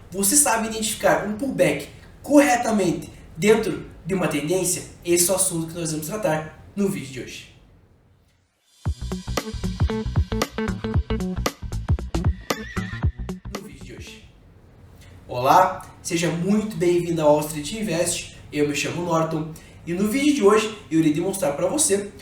Você sabe identificar um pullback corretamente dentro de uma tendência? Esse é o assunto que nós vamos tratar no vídeo de hoje. Olá, seja muito bem-vindo ao Wall Street Invest. Eu me chamo Norton e no vídeo de hoje eu irei demonstrar para você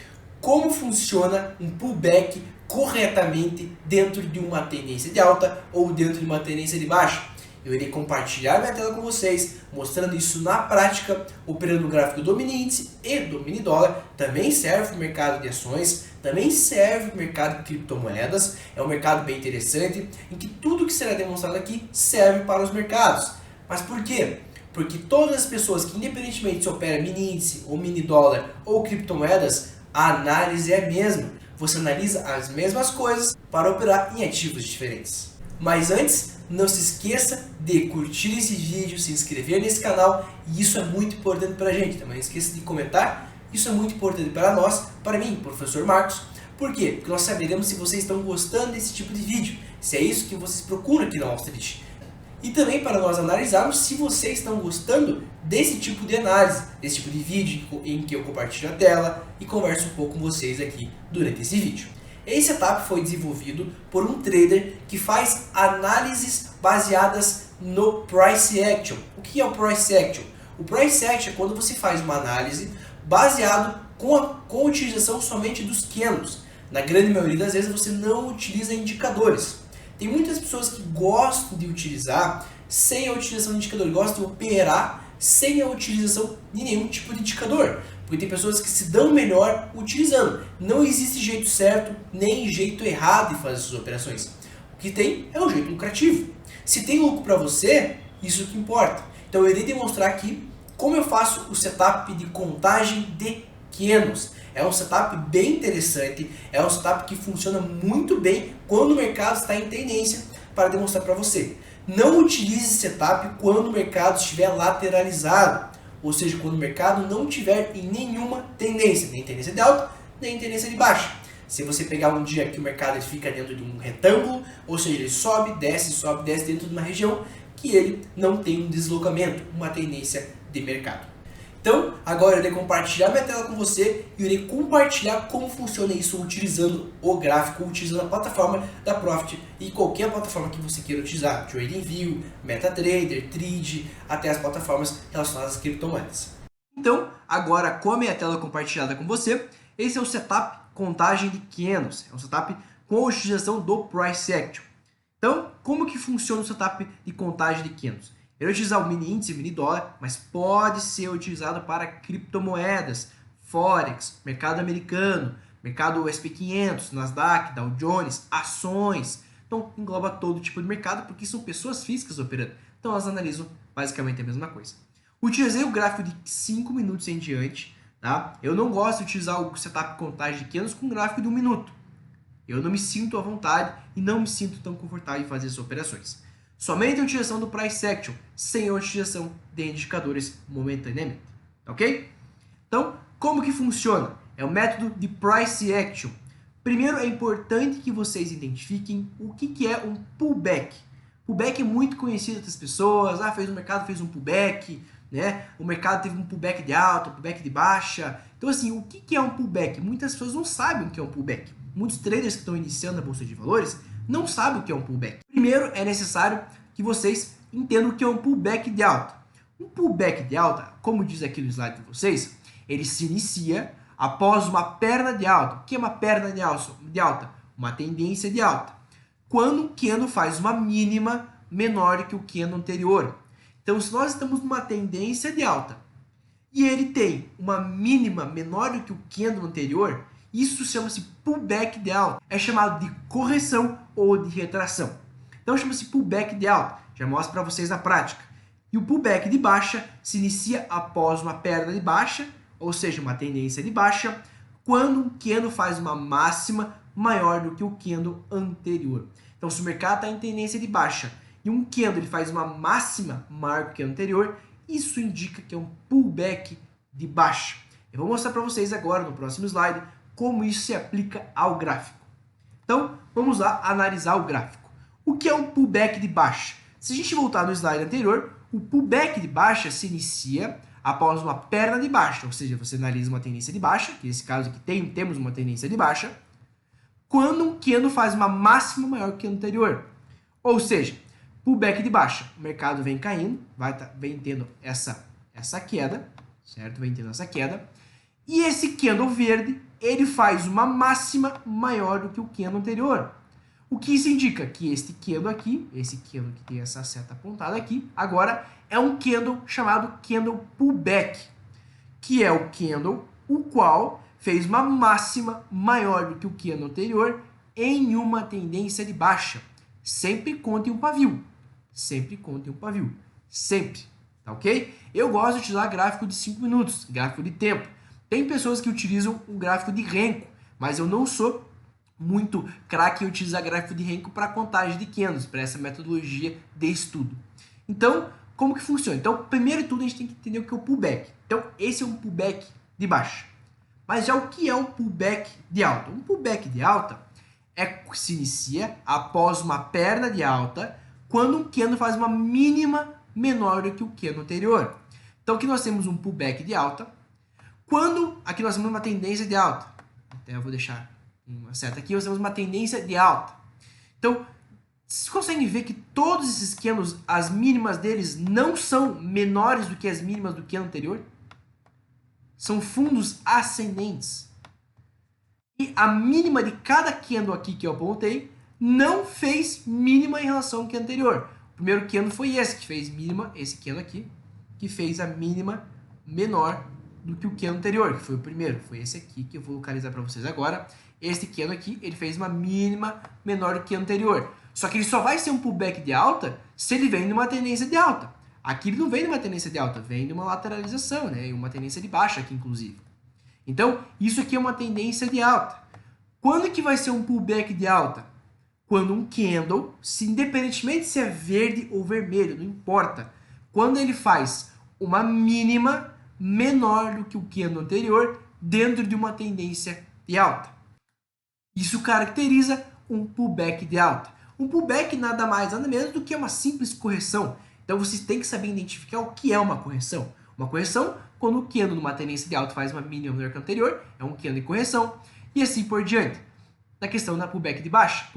como funciona um pullback corretamente dentro de uma tendência de alta ou dentro de uma tendência de baixa. Eu irei compartilhar minha tela com vocês, mostrando isso na prática, operando no gráfico do mini índice e do mini dólar. Também serve para o mercado de ações, também serve para o mercado de criptomoedas. É um mercado bem interessante, em que tudo que será demonstrado aqui serve para os mercados. Mas por quê? Porque todas as pessoas que, independentemente se opera mini índice ou mini dólar ou criptomoedas, a análise é a mesma. Você analisa as mesmas coisas para operar em ativos diferentes. Mas antes, não se esqueça de curtir esse vídeo, se inscrever nesse canal, e isso é muito importante para a gente. Também não esqueça de comentar, isso é muito importante para nós, para mim, professor Marcos. Por quê? Porque nós saberemos se vocês estão gostando desse tipo de vídeo, se é isso que vocês procuram aqui na Wall Street. E também para nós analisarmos se vocês estão gostando desse tipo de análise, desse tipo de vídeo em que eu compartilho a tela e converso um pouco com vocês aqui durante esse vídeo. Esse setup foi desenvolvido por um trader que faz análises baseadas no Price Action. O que é o Price Action? O Price Action é quando você faz uma análise baseado com a utilização somente dos candles. Na grande maioria das vezes você não utiliza indicadores. Tem muitas pessoas que gostam de utilizar sem a utilização de indicador, gostam de operar sem a utilização de nenhum tipo de indicador. Porque tem pessoas que se dão melhor utilizando. Não existe jeito certo nem jeito errado de fazer suas operações. O que tem é um jeito lucrativo. Se tem lucro para você, isso que importa. Então eu irei demonstrar aqui como eu faço o setup de contagem de candles. É um setup bem interessante, é um setup que funciona muito bem quando o mercado está em tendência, para demonstrar para você. Não utilize esse setup quando o mercado estiver lateralizado. Ou seja, quando o mercado não tiver em nenhuma tendência, nem tendência de alta, nem tendência de baixa. Se você pegar um dia que o mercado fica dentro de um retângulo, ou seja, ele sobe, desce dentro de uma região que ele não tem um deslocamento, uma tendência de mercado. Então, agora eu irei compartilhar minha tela com você e irei compartilhar como funciona isso utilizando o gráfico, utilizando a plataforma da Profit e qualquer plataforma que você queira utilizar, TradingView, MetaTrader, Trade, até as plataformas relacionadas às criptomoedas. Então, agora com a minha tela compartilhada com você, esse é o setup contagem de candles, é um setup com a utilização do Price Action. Então, como que funciona o setup de contagem de candles? Eu vou utilizar o mini índice e o mini dólar, mas pode ser utilizado para criptomoedas, Forex, mercado americano, mercado SP 500, Nasdaq, Dow Jones, ações. Então engloba todo tipo de mercado porque são pessoas físicas operando. Então elas analisam basicamente a mesma coisa. Utilizei o gráfico de 5 minutos em diante. Tá? Eu não gosto de utilizar o setup contagem de candles com gráfico de 1 minuto. Eu não me sinto à vontade e não me sinto tão confortável em fazer essas operações. Somente a utilização do Price Action, sem a utilização de indicadores momentaneamente, ok? Então, como que funciona? É o método de Price Action. Primeiro, é importante que vocês identifiquem o que é um pullback. Pullback é muito conhecido das pessoas, o mercado fez um pullback, né? O mercado teve um pullback de alta, um pullback de baixa. Então, assim, o que é um pullback? Muitas pessoas não sabem o que é um pullback. Muitos traders que estão iniciando a bolsa de valores não sabem o que é um pullback. Primeiro, é necessário que vocês entendam o que é um pullback de alta. Um pullback de alta, como diz aqui no slide de vocês, ele se inicia após uma perna de alta. O que é uma perna de alta? Uma tendência de alta. Quando o candle faz uma mínima menor que o candle anterior. Então, se nós estamos numa tendência de alta e ele tem uma mínima menor do que o candle anterior, isso chama-se pullback de alta. É chamado de correção ou de retração. Então chama-se pullback de alta. Já mostro para vocês na prática. E o pullback de baixa se inicia após uma perda de baixa, ou seja, uma tendência de baixa, quando um candle faz uma máxima maior do que o candle anterior. Então, se o mercado está em tendência de baixa e um candle ele faz uma máxima maior do que o anterior, isso indica que é um pullback de baixa. Eu vou mostrar para vocês agora, no próximo slide, como isso se aplica ao gráfico. Então, vamos lá analisar o gráfico. O que é um pullback de baixa? Se a gente voltar no slide anterior, o pullback de baixa se inicia após uma perna de baixa, ou seja, você analisa uma tendência de baixa, que nesse caso aqui temos uma tendência de baixa, quando um candle faz uma máxima maior que o anterior. Ou seja, pullback de baixa, o mercado vem caindo, vem tendo essa queda, certo? Vem tendo essa queda. E esse candle verde, ele faz uma máxima maior do que o candle anterior. O que isso indica? Que este candle aqui, esse candle que tem essa seta apontada aqui, agora é um candle chamado candle pullback, que é o candle o qual fez uma máxima maior do que o candle anterior em uma tendência de baixa. Sempre conte um pavio. Sempre conte um pavio. Sempre. Tá ok? Eu gosto de utilizar gráfico de 5 minutos, gráfico de tempo. Tem pessoas que utilizam um gráfico de Renko, mas eu não sou muito craque em utilizar gráfico de Renko para contagem de candles, para essa metodologia de estudo. Então, como que funciona? Então, primeiro de tudo, a gente tem que entender o que é o pullback. Então, esse é um pullback de baixa. Mas já o que é um pullback de alta? Um pullback de alta se inicia após uma perna de alta, quando um candle faz uma mínima menor do que o candle anterior. Então, aqui nós temos um pullback de alta, quando aqui nós temos uma tendência de alta. Até eu vou deixar uma seta aqui, nós temos uma tendência de alta. Então, vocês conseguem ver que todos esses candles, as mínimas deles não são menores do que as mínimas do candle anterior? São fundos ascendentes. E a mínima de cada candle aqui que eu apontei não fez mínima em relação ao candle anterior. O primeiro candle foi esse que fez mínima, esse candle aqui, que fez a mínima menor do que o candle anterior, que foi o primeiro. Foi esse aqui que eu vou localizar para vocês agora. Este candle aqui, ele fez uma mínima menor do que o anterior. Só que ele só vai ser um pullback de alta se ele vem numa tendência de alta. Aqui ele não vem numa tendência de alta, vem de uma lateralização, né? Uma tendência de baixa aqui, inclusive. Então, isso aqui é uma tendência de alta. Quando que vai ser um pullback de alta? Quando um candle, independentemente se é verde ou vermelho, não importa. Quando ele faz uma mínima menor do que o candle anterior dentro de uma tendência de alta. Isso caracteriza um pullback de alta. Um pullback nada mais, nada menos do que uma simples correção. Então vocês têm que saber identificar o que é uma correção. Uma correção, quando o candle numa tendência de alta faz uma mínima menor que a anterior, é um candle de correção, e assim por diante. Na questão da pullback de baixa,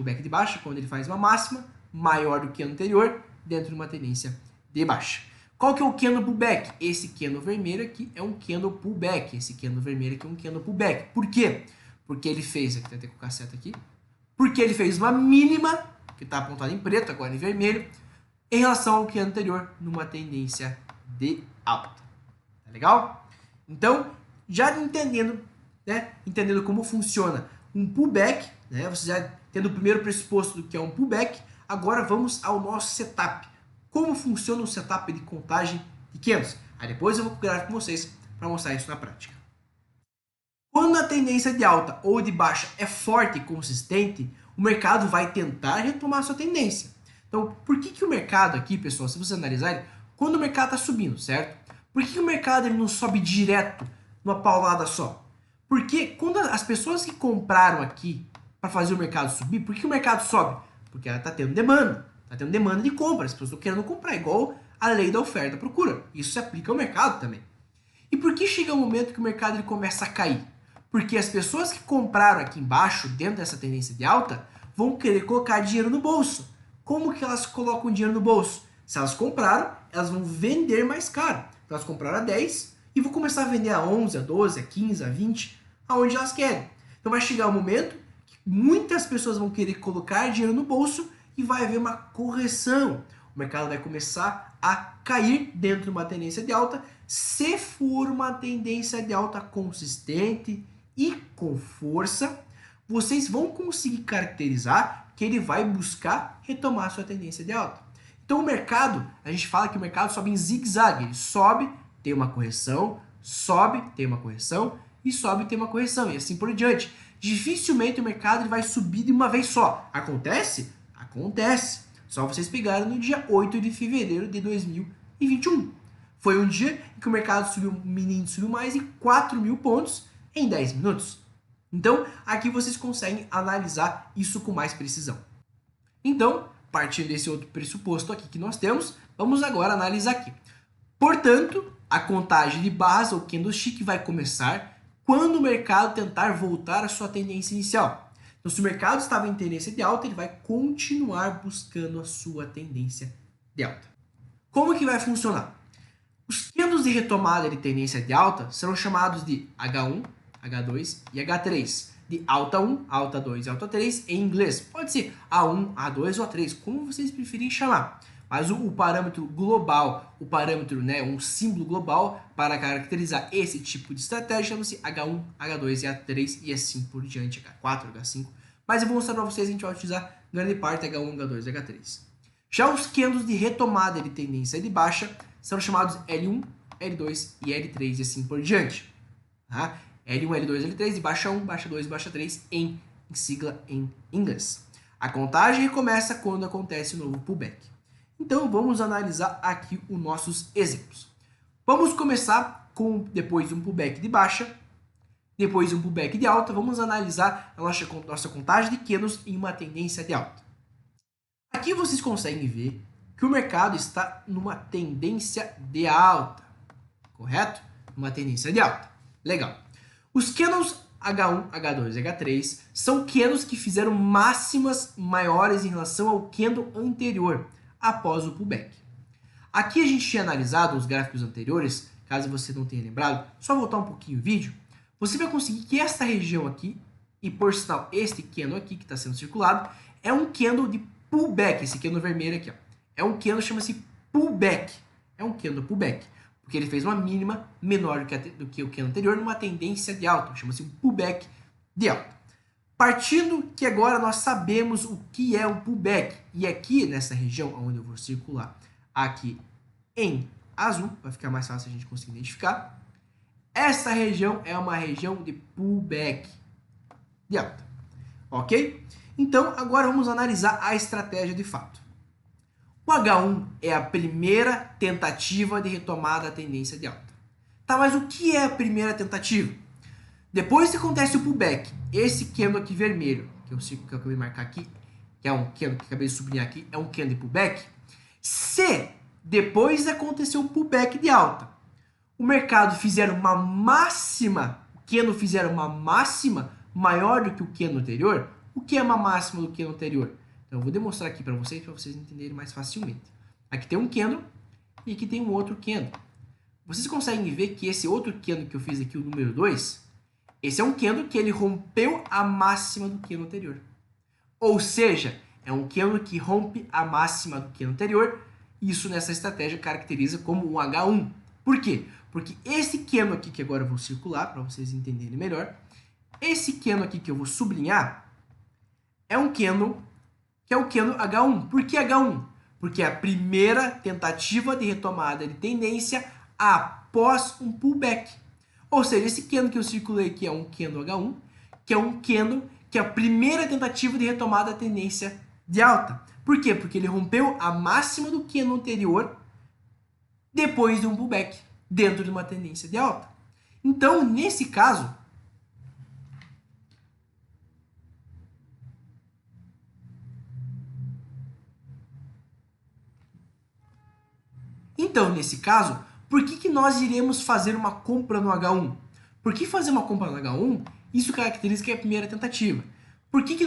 quando ele faz uma máxima maior do que a anterior, dentro de uma tendência de baixa. Qual que é o candle pullback? Esse candle vermelho aqui é um candle pullback, esse candle vermelho aqui é um candle pullback. Por quê? Porque ele fez, aqui tem que colocar a seta aqui, porque ele fez uma mínima, que está apontada em preto, agora em vermelho, em relação ao candle anterior, numa tendência de alta. Tá legal? Então, já entendendo, né, entendendo como funciona um pullback, né, você já tendo o primeiro pressuposto do que é um pullback, agora vamos ao nosso setup. Como funciona o setup de contagem de candles? Aí depois eu vou gravar com vocês para mostrar isso na prática. Quando a tendência de alta ou de baixa é forte e consistente, o mercado vai tentar retomar sua tendência. Então, por que o mercado aqui, pessoal, se você analisar, quando o mercado está subindo, certo? Por que o mercado ele não sobe direto, numa paulada só? Porque quando as pessoas que compraram aqui para fazer o mercado subir, por que o mercado sobe? Porque ela está tendo demanda. Está tendo demanda de compra, as pessoas estão querendo comprar, igual a lei da oferta e procura. Isso se aplica ao mercado também. E por que chega um momento que o mercado ele começa a cair? Porque as pessoas que compraram aqui embaixo, dentro dessa tendência de alta, vão querer colocar dinheiro no bolso. Como que elas colocam dinheiro no bolso? Se elas compraram, elas vão vender mais caro. Então elas compraram a 10 e vão começar a vender a 11, a 12, a 15, a 20, aonde elas querem. Então vai chegar um momento que muitas pessoas vão querer colocar dinheiro no bolso e vai haver uma correção. O mercado vai começar a cair dentro de uma tendência de alta, se for uma tendência de alta consistente e com força, vocês vão conseguir caracterizar que ele vai buscar retomar sua tendência de alta. Então o mercado, a gente fala que o mercado sobe em zigue-zague, ele sobe, tem uma correção, sobe, tem uma correção, e sobe, tem uma correção, e assim por diante. Dificilmente o mercado ele vai subir de uma vez só. Acontece? Acontece. Só vocês pegaram no dia 8 de fevereiro de 2021. Foi um dia em que o mercado subiu, o mini índice subiu mais de 4.000 pontos em 10 minutos. Então, aqui vocês conseguem analisar isso com mais precisão. Então, partindo desse outro pressuposto aqui que nós temos, vamos agora analisar aqui. Portanto, a contagem de barras ou candlestick vai começar quando o mercado tentar voltar à sua tendência inicial. Então, se o mercado estava em tendência de alta, ele vai continuar buscando a sua tendência de alta. Como que vai funcionar? Os candles de retomada de tendência de alta serão chamados de H1, H2 e H3. De alta 1, alta 2 e alta 3 em inglês. Pode ser A1, A2 ou A3, como vocês preferirem chamar. Mas o parâmetro global, o parâmetro, um símbolo global para caracterizar esse tipo de estratégia chama-se H1, H2 e A3 e assim por diante, H4, H5. Mas eu vou mostrar para vocês, a gente vai utilizar grande parte H1, H2 e H3. Já os candles de retomada de tendência de baixa são chamados L1, L2 e L3 e assim por diante. Tá? L1, L2, L3 e baixa 1, baixa 2 e baixa 3 em sigla em inglês. A contagem recomeça quando acontece o novo pullback. Então vamos analisar aqui os nossos exemplos. Vamos começar com, depois de um pullback de baixa, depois de um pullback de alta, vamos analisar a nossa contagem de candles em uma tendência de alta. Aqui vocês conseguem ver que o mercado está numa tendência de alta, correto? Uma tendência de alta. Legal. Os candles H1, H2 e H3 são candles que fizeram máximas maiores em relação ao candle anterior, após o pullback. Aqui a gente tinha analisado os gráficos anteriores, caso você não tenha lembrado, só voltar um pouquinho o vídeo, você vai conseguir que esta região aqui, e por sinal este candle aqui que está sendo circulado, é um candle de pullback, esse candle vermelho aqui, ó. É um candle, chama-se pullback, é um candle pullback, porque ele fez uma mínima menor do que o candle anterior numa tendência de alta, chama-se um pullback de alta. Partindo que agora nós sabemos o que é um pullback, e aqui nessa região onde eu vou circular aqui em azul, vai ficar mais fácil a gente conseguir identificar, essa região é uma região de pullback de alta, ok? Então agora vamos analisar a estratégia de fato. O H1 é a primeira tentativa de retomada da tendência de alta. Tá, mas o que é a primeira tentativa? Depois que acontece o pullback, esse candle aqui vermelho, que eu acabei de marcar aqui, que é um candle que eu acabei de sublinhar aqui, é um candle de pullback. Se depois de acontecer o pullback de alta, o mercado fizer uma máxima, o candle fizer uma máxima maior do que o candle anterior, o que é uma máxima do candle anterior? Então eu vou demonstrar aqui para vocês entenderem mais facilmente. Aqui tem um candle e aqui tem um outro candle. Vocês conseguem ver que esse outro candle que eu fiz aqui, o número 2, esse é um candle que ele rompeu a máxima do candle anterior. Ou seja, é um candle que rompe a máxima do candle anterior. Isso nessa estratégia caracteriza como um H1. Por quê? Porque esse candle aqui que agora eu vou circular para vocês entenderem melhor, esse candle aqui que eu vou sublinhar é um candle que é o candle H1. Por que H1? Porque é a primeira tentativa de retomada de tendência após um pullback. Ou seja, esse candle que eu circulei aqui é um candle H1, que é um candle que é a primeira tentativa de retomada da tendência de alta. Por quê? Porque ele rompeu a máxima do candle anterior depois de um pullback, dentro de uma tendência de alta. Então, nesse caso, por que nós iremos fazer uma compra no H1? Por que fazer uma compra no H1? Isso caracteriza que é a primeira tentativa. Por que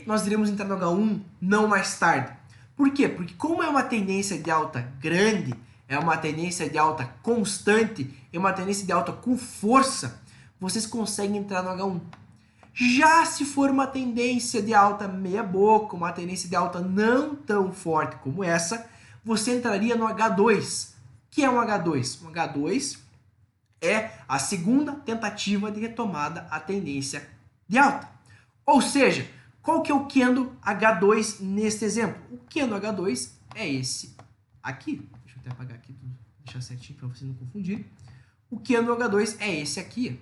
nós iremos entrar no H1 não mais tarde? Por quê? Porque como é uma tendência de alta grande, é uma tendência de alta constante, é uma tendência de alta com força, vocês conseguem entrar no H1. Já se for uma tendência de alta meia boca, uma tendência de alta não tão forte como essa, você entraria no H2. O que é um H2? Um H2 é a segunda tentativa de retomada à tendência de alta. Ou seja, qual que é o candle H2 neste exemplo? O candle H2 é esse aqui. Deixa eu até apagar aqui, deixar certinho para vocês não confundirem. O candle H2 é esse aqui.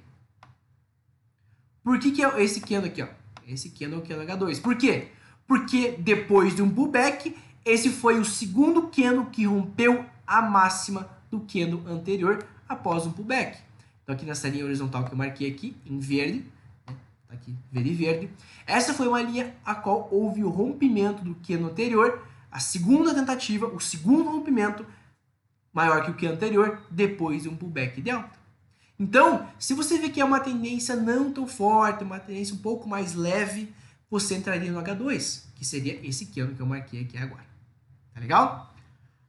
Por que é esse candle aqui? Ó? Esse candle é o candle H2. Por quê? Porque depois de um pullback, esse foi o segundo candle que rompeu a máxima do candle anterior após um pullback. Então aqui nessa linha horizontal que eu marquei aqui, em verde, tá aqui verde e verde. Essa foi uma linha a qual houve o rompimento do candle anterior, a segunda tentativa, o segundo rompimento maior que o candle anterior, depois de um pullback de alta. Então, se você vê que é uma tendência não tão forte, uma tendência um pouco mais leve, você entraria no H2, que seria esse candle que eu marquei aqui agora. Tá legal?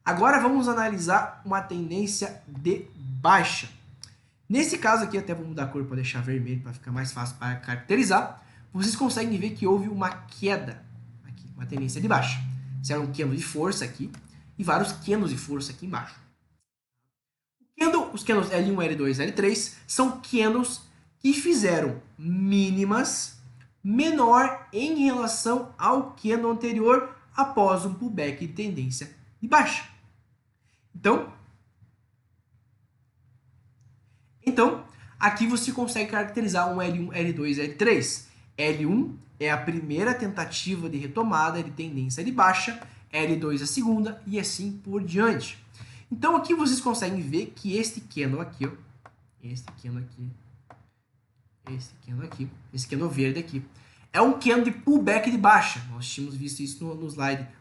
Agora vamos analisar uma tendência de baixa. Nesse caso aqui, até vou mudar a cor para deixar vermelho para ficar mais fácil para caracterizar. Vocês conseguem ver que houve uma queda aqui, uma tendência de baixa. Será um candle de força aqui e vários candles de força aqui embaixo. Os candles L1, L2, L3 são candles que fizeram mínimas menor em relação ao candle anterior após um pullback de tendência de baixa. Então, aqui você consegue caracterizar um L1, L2, L3. L1 é a primeira tentativa de retomada de tendência de baixa, L2 a segunda e assim por diante. Então aqui vocês conseguem ver que este candle aqui, ó, esse candle verde aqui, é um candle de pullback de baixa. Nós tínhamos visto isso nos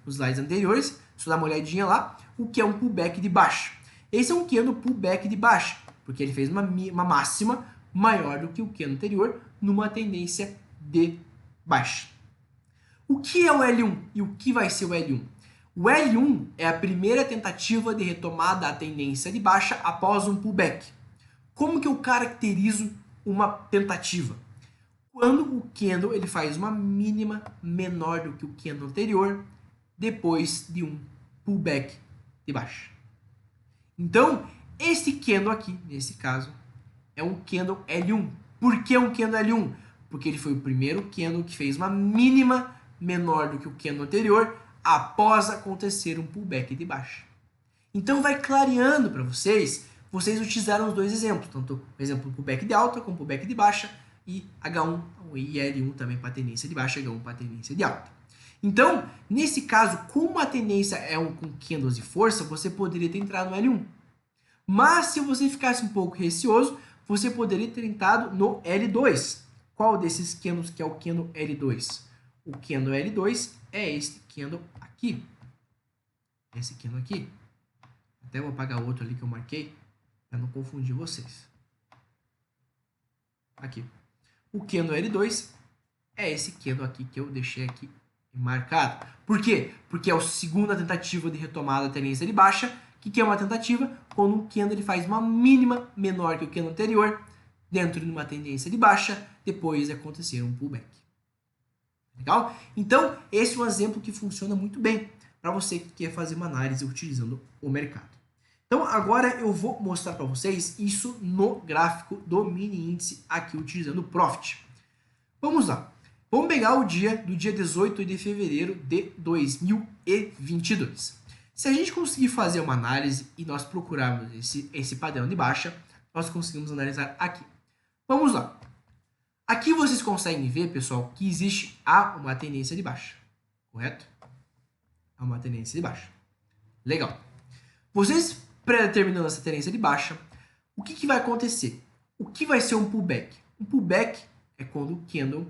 slides anteriores. Só dá uma olhadinha lá, o que é um pullback de baixa. Esse é um candle pullback de baixa, porque ele fez uma máxima maior do que o candle anterior numa tendência de baixa. O que é o L1 e o que vai ser o L1? O L1 é a primeira tentativa de retomada da tendência de baixa após um pullback. Como que eu caracterizo uma tentativa? Quando o candle ele faz uma mínima menor do que o candle anterior depois de um pullback de baixa. Então, esse candle aqui, nesse caso, é um candle L1. Por que um candle L1? Porque ele foi o primeiro candle que fez uma mínima menor do que o candle anterior após acontecer um pullback de baixa. Então vai clareando para vocês utilizaram os dois exemplos, tanto o exemplo do pullback de alta como pullback de baixa e H1 e L1 também para tendência de baixa, H1 para tendência de alta. Então, nesse caso, como a tendência é com candles de força, você poderia ter entrado no L1. Mas se você ficasse um pouco receoso, você poderia ter entrado no L2. Qual desses candles que é o candle L2? O candle L2 é este candle aqui. Esse candle aqui. Até vou apagar o outro ali que eu marquei, para não confundir vocês. Aqui. O candle L2 é esse candle aqui que eu deixei aqui marcado. Por quê? Porque é a segunda tentativa de retomada da tendência de baixa. O que é uma tentativa? Quando um candle ele faz uma mínima menor que o candle anterior dentro de uma tendência de baixa, depois de acontecer um pullback. Legal? Então, esse é um exemplo que funciona muito bem para você que quer fazer uma análise utilizando o mercado. Então, agora eu vou mostrar para vocês isso no gráfico do mini índice aqui utilizando o Profit. Vamos lá. Vamos pegar o dia do dia 18 de fevereiro de 2022. Se a gente conseguir fazer uma análise e nós procurarmos esse padrão de baixa, nós conseguimos analisar aqui. Vamos lá. Aqui vocês conseguem ver, pessoal, que existe uma tendência de baixa, correto? Há uma tendência de baixa. Legal. Vocês pré-determinando essa tendência de baixa, o que vai acontecer? O que vai ser um pullback? Um pullback é quando o candle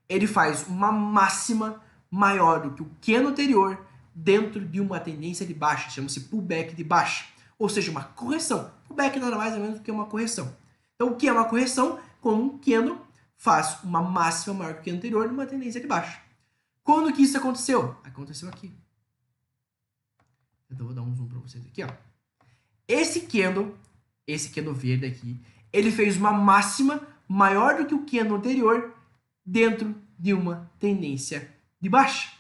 ele faz uma máxima maior do que o candle anterior dentro de uma tendência de baixa, chama-se pullback de baixa, ou seja, uma correção. Pullback nada mais ou menos do que uma correção. Então, o que é uma correção? Quando um candle faz uma máxima maior que o candle anterior numa tendência de baixa. Quando que isso aconteceu? Aconteceu aqui. Então, vou dar um zoom para vocês aqui, ó. Esse candle verde aqui, ele fez uma máxima maior do que o candle anterior dentro de uma tendência de baixa.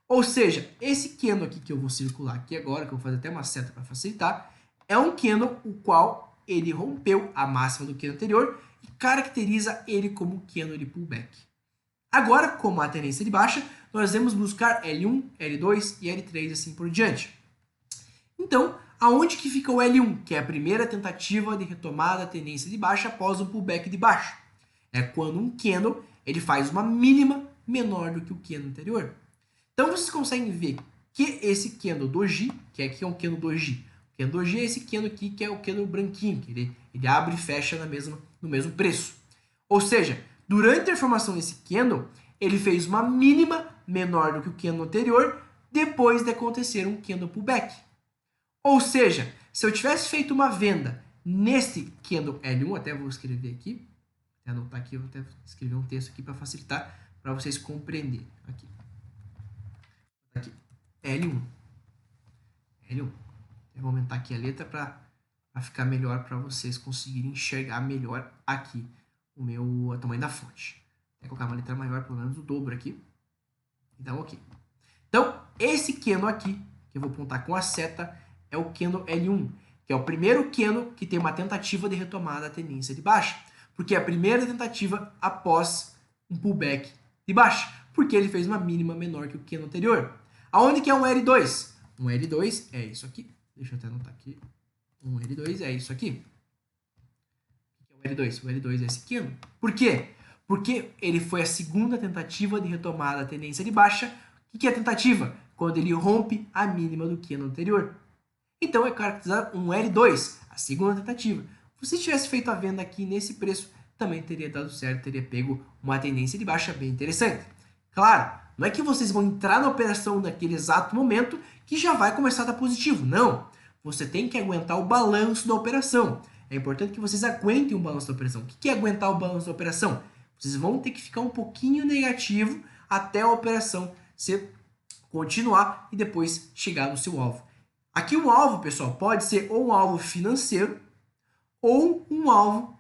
Ou seja, esse candle aqui que eu vou circular aqui agora, que eu vou fazer até uma seta para facilitar, é um candle o qual ele rompeu a máxima do candle anterior e caracteriza ele como um candle de pullback. Agora, como a tendência de baixa, nós vamos buscar L1, L2 e L3 assim por diante. Então, aonde que fica o L1, que é a primeira tentativa de retomada da tendência de baixa após um pullback de baixa? É quando um candle ele faz uma mínima menor do que o candle anterior. Então, vocês conseguem ver que esse candle doji, que aqui é um candle doji, o candle doji é esse candle aqui que é o candle branquinho, que ele abre e fecha no mesmo preço. Ou seja, Durante a formação desse candle, ele fez uma mínima menor do que o candle anterior, depois de acontecer um candle pullback. Ou seja, se eu tivesse feito uma venda nesse candle L1, até vou escrever aqui, até anotar aqui, eu vou até escrever um texto aqui para facilitar, para vocês compreenderem. Aqui, L1. L1. Eu vou aumentar aqui a letra para ficar melhor, para vocês conseguirem enxergar melhor aqui o tamanho da fonte. Vou colocar uma letra maior, pelo menos o dobro aqui. Então, ok. Então, esse candle aqui, que eu vou apontar com a seta, é o candle L1, que é o primeiro candle que tem uma tentativa de retomada da tendência de baixa, porque é a primeira tentativa após um pullback de baixa, porque ele fez uma mínima menor que o candle anterior. Aonde que é um L2? Um L2 é isso aqui. Deixa eu até anotar aqui. Um L2 é isso aqui. O que é o L2? O L2 é esse candle. Por quê? Porque ele foi a segunda tentativa de retomada da tendência de baixa. O que é a tentativa? Quando ele rompe a mínima do candle anterior. Então é caracterizado um L2, a segunda tentativa. Se você tivesse feito a venda aqui nesse preço, também teria dado certo, teria pego uma tendência de baixa bem interessante. Claro, não é que vocês vão entrar na operação naquele exato momento que já vai começar a dar positivo. Não. Você tem que aguentar o balanço da operação. É importante que vocês aguentem o balanço da operação. O que é aguentar o balanço da operação? Vocês vão ter que ficar um pouquinho negativo até a operação se continuar e depois chegar no seu alvo. Aqui o alvo, pessoal, pode ser ou um alvo financeiro ou um alvo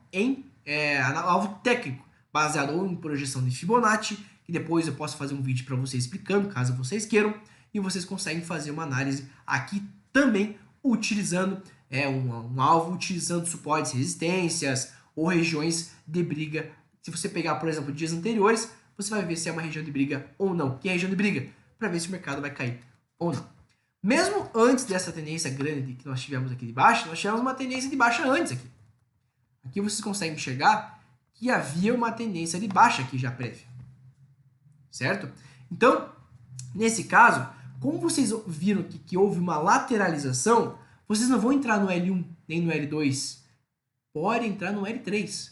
alvo técnico, baseado ou em projeção de Fibonacci, que depois eu posso fazer um vídeo para vocês explicando, caso vocês queiram, e vocês conseguem fazer uma análise aqui também utilizando um alvo, utilizando suportes, resistências ou regiões de briga. Se você pegar, por exemplo, dias anteriores, você vai ver se é uma região de briga ou não. Que é a região de briga? Para ver se o mercado vai cair ou não. Mesmo antes dessa tendência grande que nós tivemos aqui de baixa, nós tivemos uma tendência de baixa antes aqui. Aqui vocês conseguem enxergar que havia uma tendência de baixa aqui já prévia. Certo? Então, nesse caso, como vocês viram que houve uma lateralização, vocês não vão entrar no L1 nem no L2. Podem entrar no L3.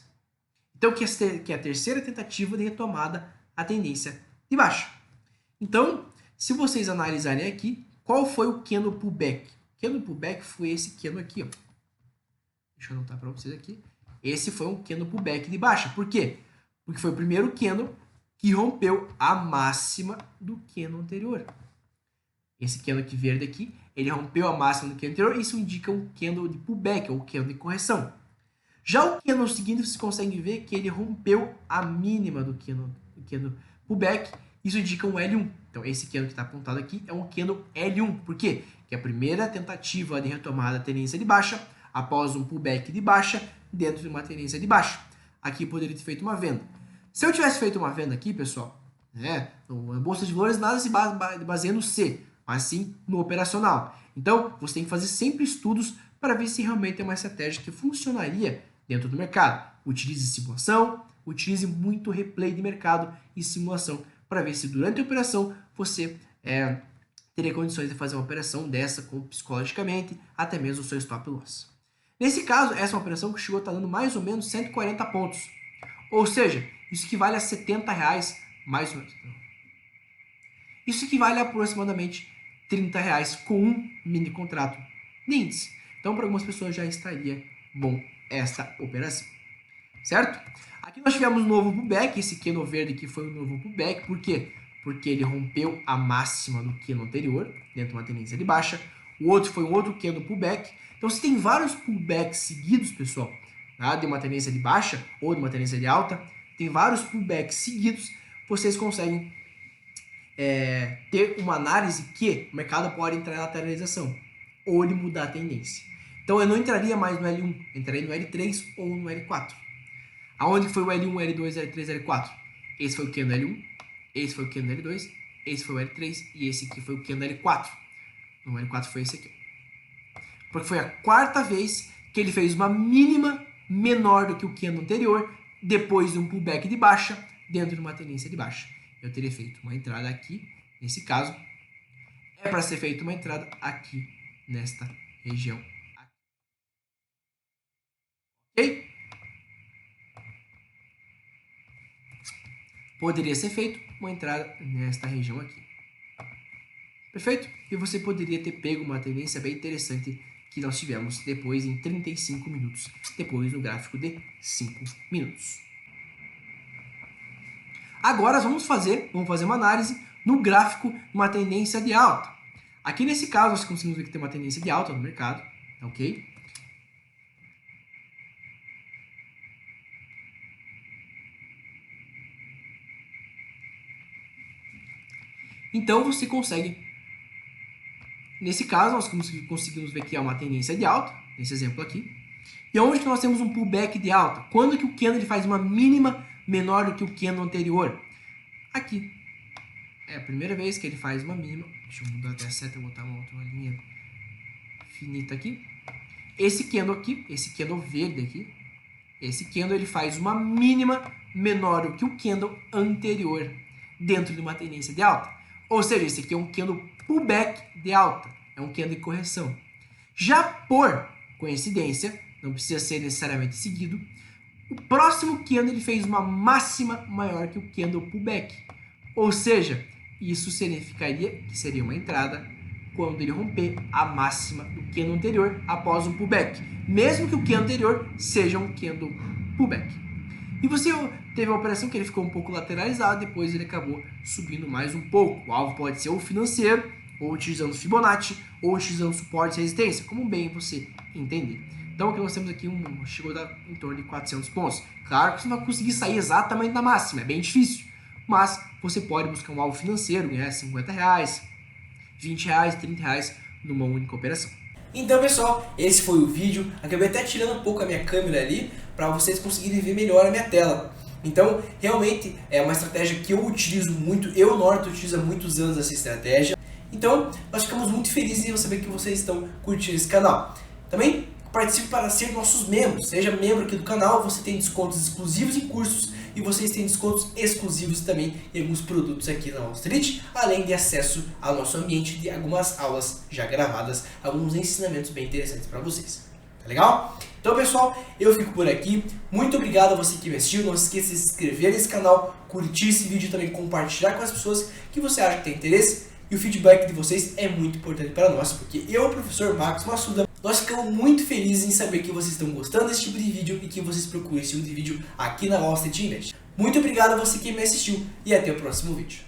Então, que é a terceira tentativa de retomada à tendência de baixa. Então, se vocês analisarem aqui, qual foi o candle pullback? O candle pullback foi esse candle aqui, ó. Deixa eu anotar para vocês aqui. Esse foi um candle pullback de baixa. Por quê? Porque foi o primeiro candle que rompeu a máxima do candle anterior. Esse candle aqui verde aqui, ele rompeu a máxima do candle anterior. Isso indica um candle de pullback, ou candle de correção. Já o candle seguinte, vocês conseguem ver que ele rompeu a mínima do candle pullback. Isso indica um L1. Então, esse candle que está apontado aqui é um candle L1. Por quê? Que é a primeira tentativa de retomada da tendência de baixa após um pullback de baixa dentro de uma tendência de baixa. Aqui poderia ter feito uma venda. Se eu tivesse feito uma venda aqui, pessoal, na Bolsa de Valores nada se baseia no C, mas sim no operacional. Então, você tem que fazer sempre estudos para ver se realmente é uma estratégia que funcionaria dentro do mercado. Utilize simulação, utilize muito replay de mercado e simulação para ver se durante a operação você teria condições de fazer uma operação dessa psicologicamente, até mesmo o seu stop loss. Nesse caso, essa é uma operação que chegou a estar dando mais ou menos 140 pontos. Ou seja, isso equivale a R$70 mais ou menos. Isso equivale a aproximadamente R$30 com um mini contrato de índice. Então, para algumas pessoas já estaria bom essa operação. Certo? Aqui nós tivemos um novo pullback. Esse candle verde aqui foi um novo pullback. Por quê? Porque ele rompeu a máxima do candle anterior, dentro de uma tendência de baixa. O outro foi um outro candle pullback. Então, se tem vários pullbacks seguidos, pessoal, de uma tendência de baixa ou de uma tendência de alta, tem vários pullbacks seguidos, vocês conseguem ter uma análise que o mercado pode entrar em lateralização ou ele mudar a tendência. Então, eu não entraria mais no L1, entraria no L3 ou no L4. Aonde foi o L1, L2, L3, L4? Esse foi o candle L1, esse foi o candle L2, esse foi o L3 e esse aqui foi o candle L4. O L4 foi esse aqui. Porque foi a quarta vez que ele fez uma mínima menor do que o candle anterior, depois de um pullback de baixa, dentro de uma tendência de baixa. Eu teria feito uma entrada aqui, nesse caso, é para ser feita uma entrada aqui, nesta região. Ok? poderia ser feito uma entrada nesta região aqui. Perfeito? E você poderia ter pego uma tendência bem interessante que nós tivemos depois em 35 minutos, depois no gráfico de 5 minutos. Agora vamos fazer uma análise no gráfico de uma tendência de alta. Aqui nesse caso nós conseguimos ver que tem uma tendência de alta no mercado, ok? Então você consegue, nesse caso nós conseguimos ver que há uma tendência de alta, nesse exemplo aqui. E onde que nós temos um pullback de alta? Quando que o candle ele faz uma mínima menor do que o candle anterior? Aqui. É a primeira vez que ele faz uma mínima. Deixa eu mudar até a seta, botar uma outra linha finita aqui. Esse candle aqui, esse candle verde aqui, esse candle ele faz uma mínima menor do que o candle anterior dentro de uma tendência de alta. Ou seja, esse aqui é um candle pullback de alta, é um candle de correção. Já por coincidência, não precisa ser necessariamente seguido, o próximo candle ele fez uma máxima maior que o candle pullback. Ou seja, isso significaria que seria uma entrada quando ele romper a máxima do candle anterior após um pullback, mesmo que o candle anterior seja um candle pullback. E você teve a operação que ele ficou um pouco lateralizado, depois ele acabou subindo mais um pouco. O alvo pode ser ou financeiro, ou utilizando Fibonacci, ou utilizando suporte e resistência, como bem você entender. Então, o que nós temos aqui chegou a dar em torno de 400 pontos. Claro que você não vai conseguir sair exatamente da máxima, é bem difícil. Mas você pode buscar um alvo financeiro, ganhar R$50, R$20, R$30 numa única operação. Então, pessoal, esse foi o vídeo. Acabei até tirando um pouco a minha câmera ali para vocês conseguirem ver melhor a minha tela. Então, realmente é uma estratégia que eu utilizo muito. Eu, Norton, utilizo há muitos anos essa estratégia. Então, nós ficamos muito felizes em saber que vocês estão curtindo esse canal. Também participe para ser nossos membros. Seja membro aqui do canal, você tem descontos exclusivos em cursos e vocês têm descontos exclusivos também em alguns produtos aqui na Wall Street, além de acesso ao nosso ambiente de algumas aulas já gravadas, alguns ensinamentos bem interessantes para vocês. Tá legal? Então, pessoal, eu fico por aqui. Muito obrigado a você que me assistiu. Não se esqueça de se inscrever nesse canal, curtir esse vídeo e também compartilhar com as pessoas que você acha que tem interesse. E o feedback de vocês é muito importante para nós, porque eu, professor Marcos Massuda, nós ficamos muito felizes em saber que vocês estão gostando desse tipo de vídeo e que vocês procuram esse tipo de vídeo aqui na Wall Street Invest. Muito obrigado a você que me assistiu e até o próximo vídeo.